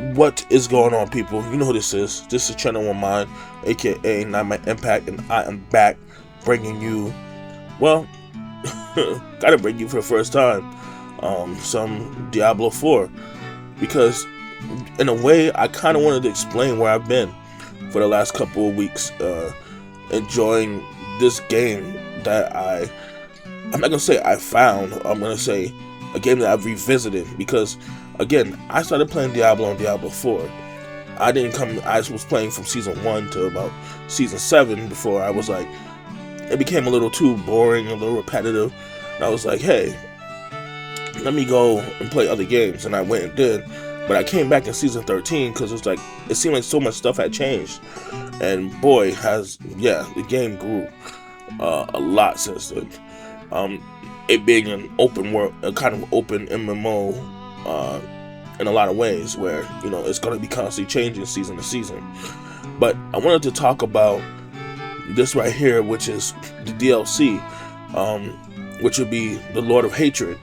What is going on, people? You know who this is. This is Channel One Mind, aka Not My Impact, and I am back bringing you, well, gotta bring you for the first time, some Diablo 4, because in a way I kind of wanted to explain where I've been for the last couple of weeks, enjoying this game that I'm not gonna say I found. I'm gonna say a game that I've revisited, because again, I started playing Diablo on Diablo 4. I was playing from season 1 to about season 7 before I was like, it became a little too boring, a little repetitive. And I was like, hey, let me go and play other games. And I went and did. But I came back in season 13 because it seemed like so much stuff had changed. And boy, the game grew a lot since then. It being an open world, a kind of open MMO, in a lot of ways, where it's going to be constantly changing season to season. But I wanted to talk about this right here, which is the DLC, which would be the Lord of Hatred.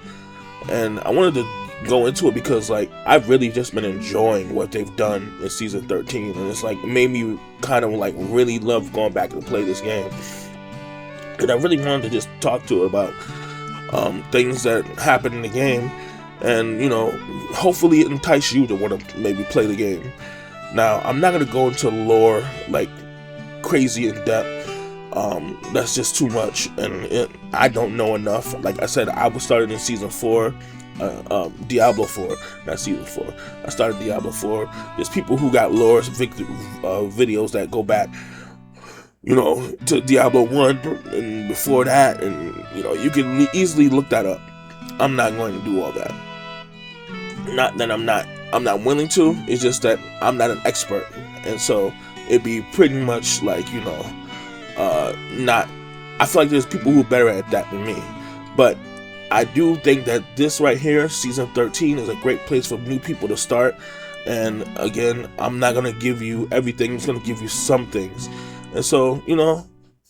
And I wanted to go into it because I've really just been enjoying what they've done in season 13, and it's made me kind of really love going back and play this game. And I really wanted to just talk to it about things that happen in the game, and hopefully it entice you to want to maybe play the game. Now, I'm not going to go into lore crazy in depth. That's just too much, and I don't know enough. Like I said, I was started in season 4, Diablo 4, not season 4. I started Diablo 4. There's people who got lore videos that go back, to Diablo 1 and before that, and you can easily look that up. I'm not going to do all that. Not that I'm not willing to. It's just that I'm not an expert, and so it'd be pretty much not. I feel like there's people who are better at that than me, but I do think that this right here, season 13, is a great place for new people to start. And again, I'm not gonna give you everything. I'm just gonna give you some things. And so,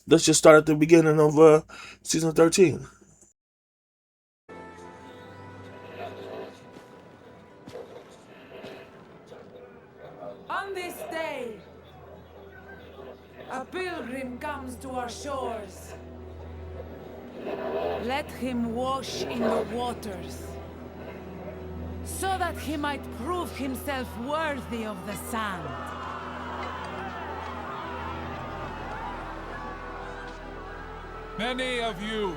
let's just start at the beginning of season 13. On this day, a pilgrim comes to our shores. Let him wash in the waters, so that he might prove himself worthy of the sand. Many of you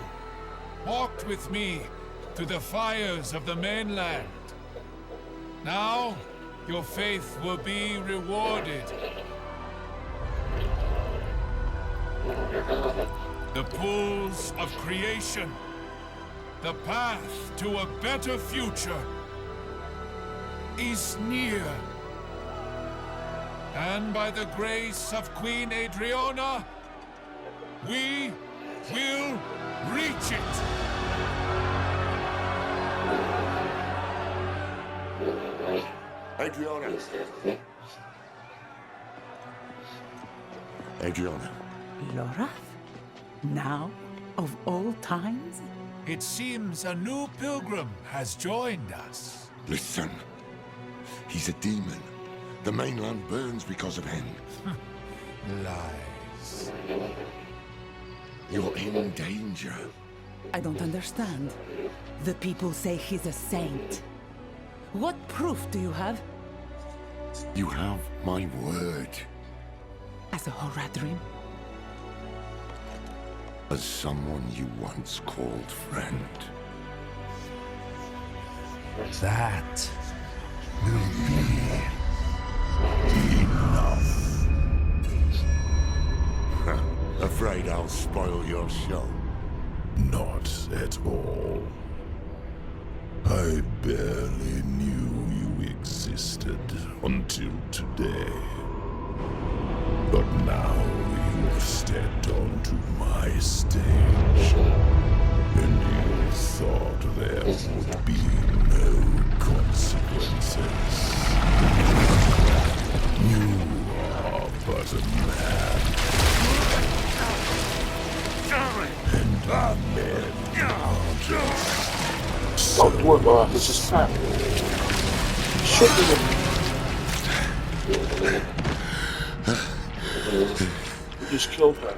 walked with me to the fires of the mainland. Now, your faith will be rewarded. The pools of creation, the path to a better future, is near. And by the grace of Queen Adriana, we will reach it. Adriana. Adriana. Lorath? Now, of all times? It seems a new pilgrim has joined us. Listen. He's a demon. The mainland burns because of him. Lies. You're in danger. I don't understand. The people say he's a saint. What proof do you have? You have my word. As a Horadrim? As someone you once called friend. That will be enough. Afraid I'll spoil your show? Not at all. I barely knew you existed until today. But now you've stepped onto my stage, and you thought there would be no consequences. You are but a man. And men are just Don't do it, bro. This is crap. Shit, You just killed her.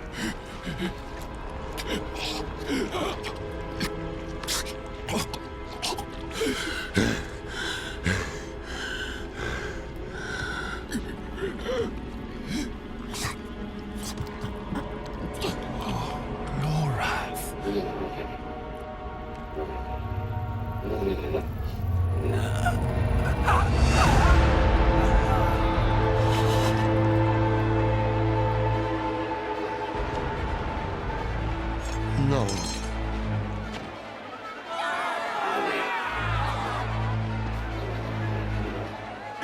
No.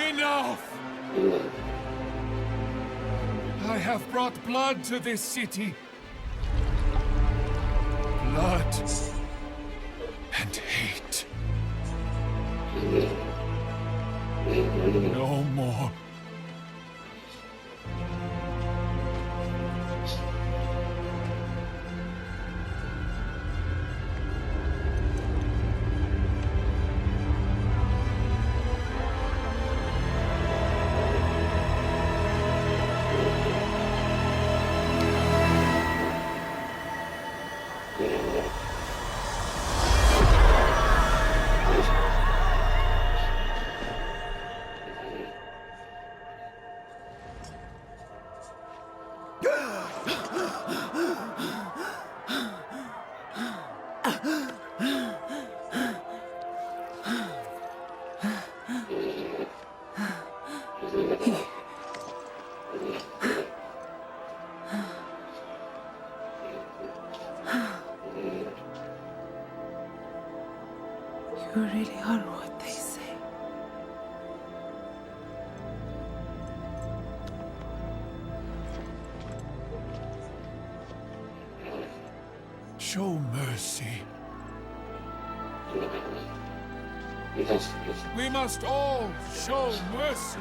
Enough! I have brought blood to this city. Blood and hate. No more. You really are what they say. Show mercy. We must all show mercy.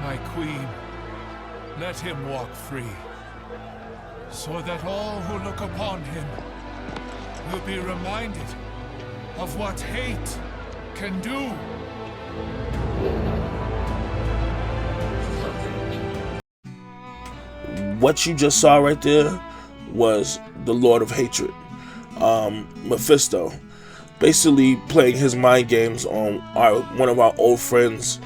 My queen, let him walk free, so that all who look upon him will be reminded of what hate can do. What you just saw right there was the Lord of Hatred, Mephisto, basically playing his mind games on one of our old friends,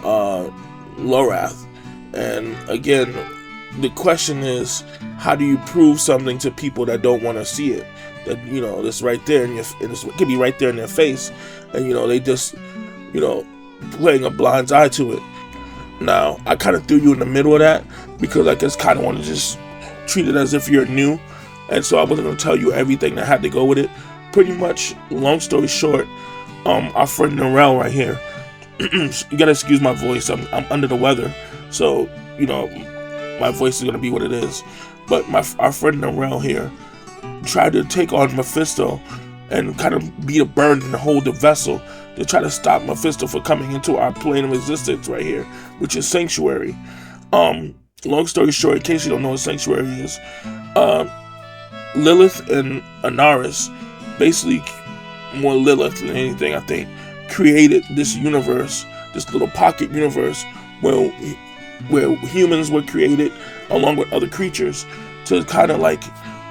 Lorath. And again, the question is, how do you prove something to people that don't want to see it? That, you know, that's right there in your, and it could be right there in their face, and you know, they just, you know, playing a blind eye to it. Now, I kind of threw you in the middle of that because I just kind of want to just treat it as if you're new, and so I wasn't going to tell you everything that had to go with it. Pretty much, long story short, our friend Narelle right here, you gotta excuse my voice, I'm under the weather, so, you know, my voice is going to be what it is. But our friend Narelle here tried to take on Mephisto and kind of be a burden and hold the vessel to try to stop Mephisto from coming into our plane of existence right here, which is Sanctuary. Long story short, in case you don't know what Sanctuary is, Lilith and Anaris, basically more Lilith than anything, I think, created this universe, this little pocket universe where humans were created along with other creatures to kind of like,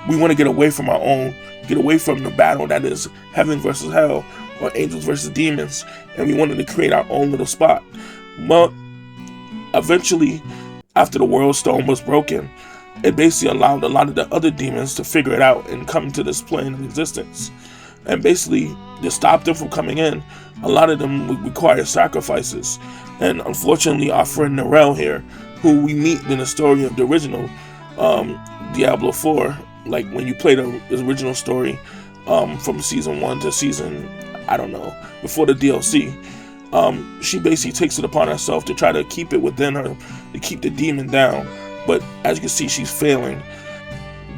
we want to get away from our own, get away from the battle that is heaven versus hell or angels versus demons, and we wanted to create our own little spot. Well, eventually, after the world stone was broken, it basically allowed a lot of the other demons to figure it out and come to this plane of existence. And basically, to stop them from coming in, a lot of them would require sacrifices. And unfortunately, our friend Narelle here, who we meet in the story of the original Diablo 4, like when you play the original story from season 1 to season, I don't know, before the DLC, she basically takes it upon herself to try to keep it within her, to keep the demon down. But as you can see, she's failing.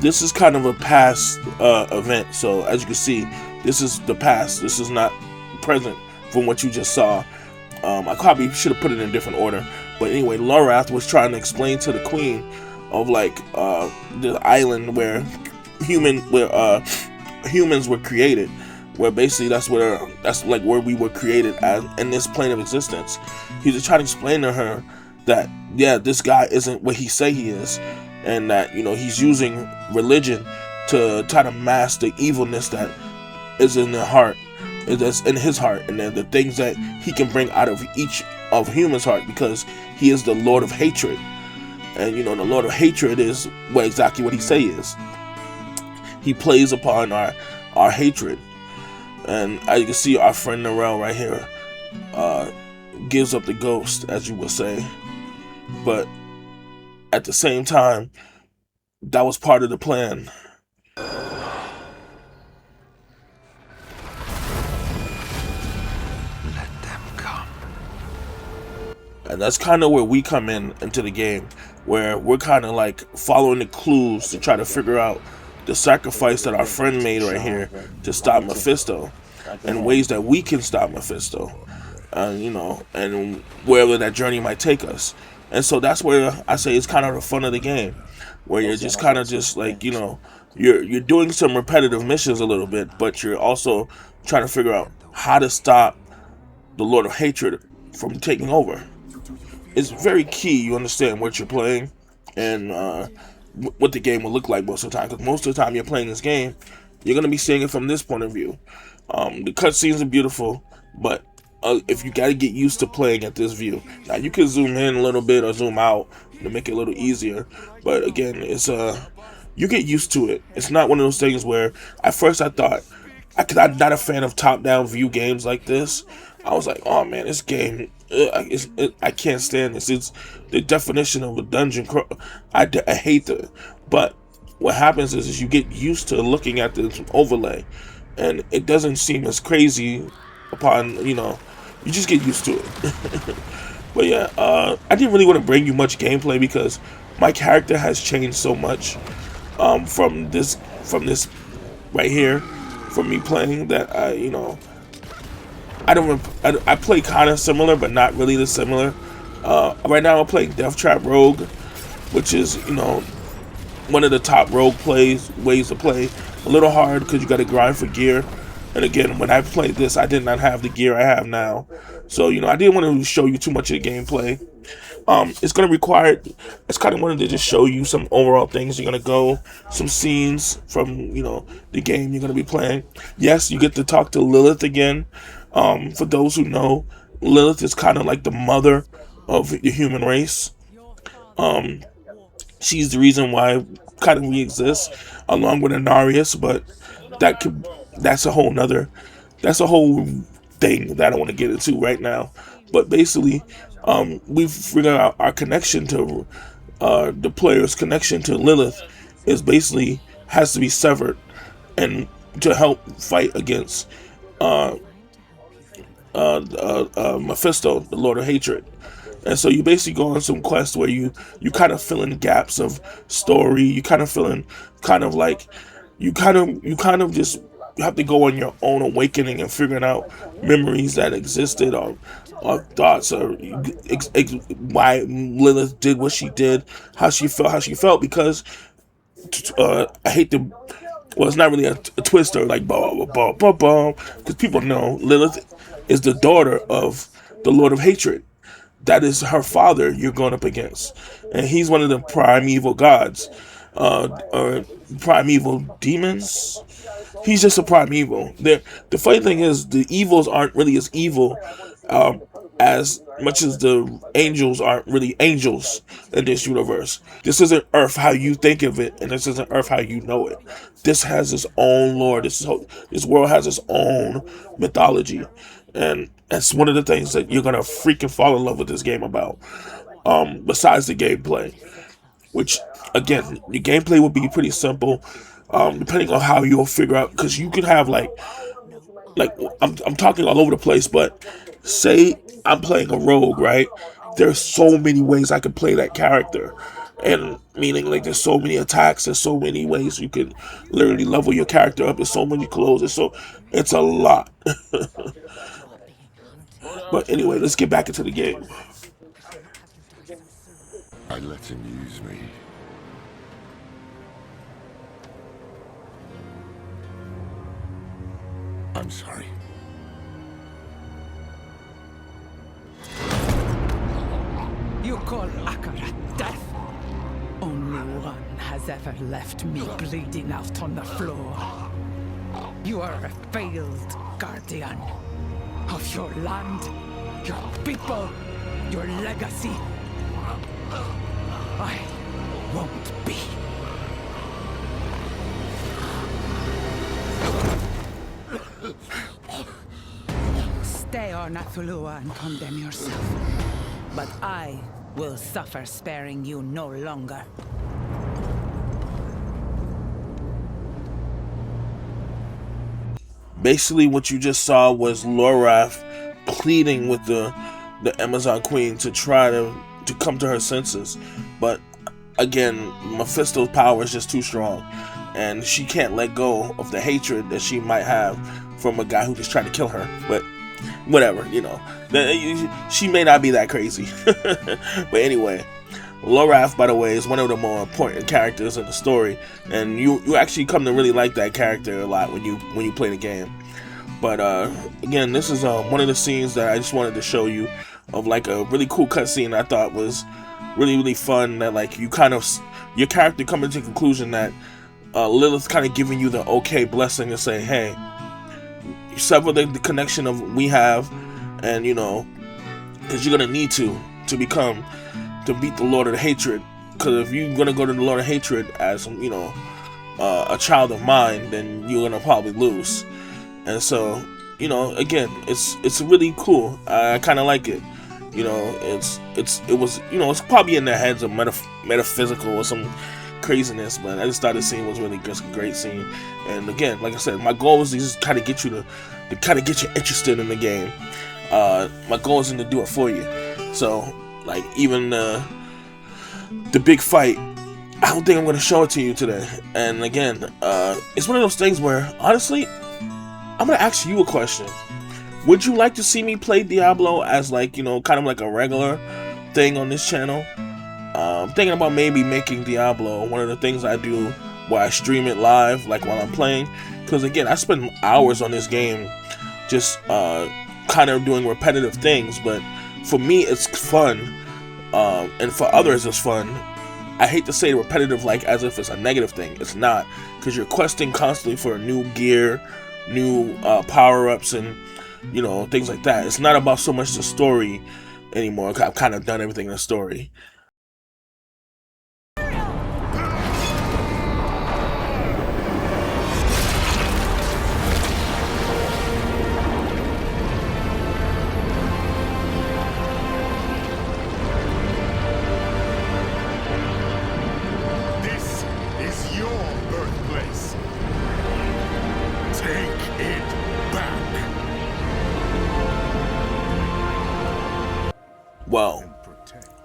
This is kind of a past event, so as you can see, this is the past. This is not present from what you just saw. I probably should have put it in a different order, but anyway, Lorath was trying to explain to the queen of like the island where humans were created, where basically that's like where we were created as in this plane of existence. He's just trying to explain to her that yeah, this guy isn't what he say he is, and that he's using religion to try to mask the evilness that is in their heart, that's in his heart, and then the things that he can bring out of each of humans' heart, because he is the Lord of hatred. And the Lord of hatred is exactly what he say is. He plays upon our hatred. And as you can see, our friend Narelle right here gives up the ghost, as you would say. But at the same time, that was part of the plan. And that's kind of where we come into the game, where we're kind of like following the clues to try to figure out the sacrifice that our friend made right here to stop Mephisto, and ways that we can stop Mephisto, and wherever that journey might take us. And so that's where I say it's kind of the fun of the game, where you're just kind of just like, you're doing some repetitive missions a little bit, but you're also trying to figure out how to stop the Lord of Hatred from taking over. It's very key you understand what you're playing and what the game will look like most of the time, because most of the time you're playing this game, you're going to be seeing it from this point of view. The cutscenes are beautiful, but if you got to get used to playing at this view. Now you can zoom in a little bit or zoom out to make it a little easier, but again, it's you get used to it. It's not one of those things where at first I thought, because I'm not a fan of top-down view games like this, I was like, oh man, this game, I can't stand this. It's the definition of a dungeon crawl. I hate it. But what happens is you get used to looking at this overlay, and it doesn't seem as crazy upon, you just get used to it. But yeah, I didn't really want to bring you much gameplay because my character has changed so much from this right here, from me playing, that I play kind of similar, but not really the similar. Right now I'm playing Death Trap Rogue, which is one of the top rogue ways to play. A little hard because you got to grind for gear. And again, when I played this, I did not have the gear I have now, so I didn't want to show you too much of the gameplay. It's going to require, it's kind of wanted to just show you some overall things. You're going to go some scenes from the game you're going to be playing. Yes, you get to talk to Lilith again. For those who know, Lilith is kind of like the mother of the human race. She's the reason why kind of we exist, along with Anarius, but that's a whole thing that I don't want to get into right now. But basically, we've figured out our connection to the player's connection to Lilith is basically has to be severed, and to help fight against Mephisto, the Lord of Hatred. And so you basically go on some quest where you kind of fill in gaps of story. You kind of fill in, you kind of just have to go on your own awakening and figuring out memories that existed, or thoughts, or why Lilith did what she did, how she felt. Because I hate to. Well, it's not really a twist or like because people know Lilith is the daughter of the Lord of Hatred. That is her father you're going up against, and he's one of the primeval gods, or primeval demons. He's just a primeval. The funny thing is, the evils aren't really as evil as much as the angels aren't really angels in this universe. This isn't Earth how you think of it, and this isn't Earth how you know it. This has its own lore. This world has its own mythology, and that's one of the things that you're gonna freaking fall in love with this game about. Besides the gameplay, which again, the gameplay will be pretty simple, depending on how you'll figure out. Because you could have like I'm talking all over the place, but say I'm playing a rogue, right? There's so many ways I can play that character, and meaning like there's so many attacks, there's so many ways you can literally level your character up. There's so many clothes, it's a lot. But anyway, let's get back into the game. I let him use me. I'm sorry. You call Akarat death? Only one has ever left me bleeding out on the floor. You are a failed guardian of your land, your people, your legacy. I won't be. Stay on Athulua and condemn yourself. But I will suffer sparing you no longer. Basically, what you just saw was Lorath pleading with the Amazon Queen to try to come to her senses. But again, Mephisto's power is just too strong, and she can't let go of the hatred that she might have from a guy who just tried to kill her. But whatever, you know, she may not be that crazy. But anyway, Lorath, by the way, is one of the more important characters in the story, and you actually come to really like that character a lot when you play the game. But again, this is one of the scenes that I just wanted to show you of like a really cool cutscene I thought was really fun. That like your character coming to the conclusion that Lilith kind of giving you the okay blessing to say, hey, sever the connection of we have, and you know, because you're gonna need to beat the Lord of Hatred. Because if you're gonna go to the Lord of Hatred as, you know, a child of mine, then you're gonna probably lose. And so, you know, again, it's really cool. I kind of like it. You know, it was, you know, it's probably in their heads of metaphysical or some craziness, but I just thought the scene was really just a great scene. And again, like I said, my goal is to just kind of get you to kind of get you interested in the game. My goal isn't to do it for you. So, like, even the big fight, I don't think I'm going to show it to you today. And again, it's one of those things where, honestly, I'm going to ask you a question. Would you like to see me play Diablo as, like, you know, kind of like a regular thing on this channel? I'm thinking about maybe making Diablo one of the things I do where I stream it live, like while I'm playing. Because again, I spend hours on this game just kind of doing repetitive things. But for me, it's fun. And for others, it's fun. I hate to say repetitive like as if it's a negative thing. It's not. Because you're questing constantly for new gear, new power-ups, and, you know, things like that. It's not about so much the story anymore. I've kind of done everything in the story. This is your birthplace. Take it back.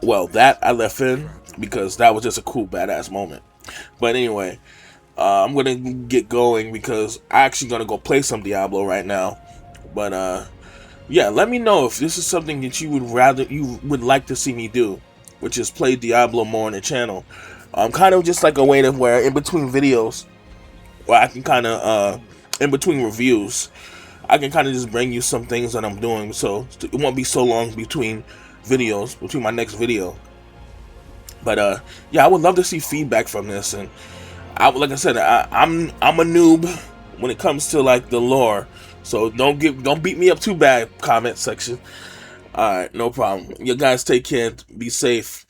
Well, that I left in because that was just a cool, badass moment. But anyway, I'm gonna get going because I'm actually gonna go play some Diablo right now. But yeah, let me know if this is something that you would like to see me do, which is play Diablo more on the channel. Kind of just like a way to where in between videos, where I can kind of in between reviews, I can kind of just bring you some things that I'm doing, so it won't be so long between videos, between my next video. But yeah, I would love to see feedback from this, and like I said, I'm a noob when it comes to like the lore, so don't beat me up too bad, comment section. All right, no problem. You guys take care, be safe.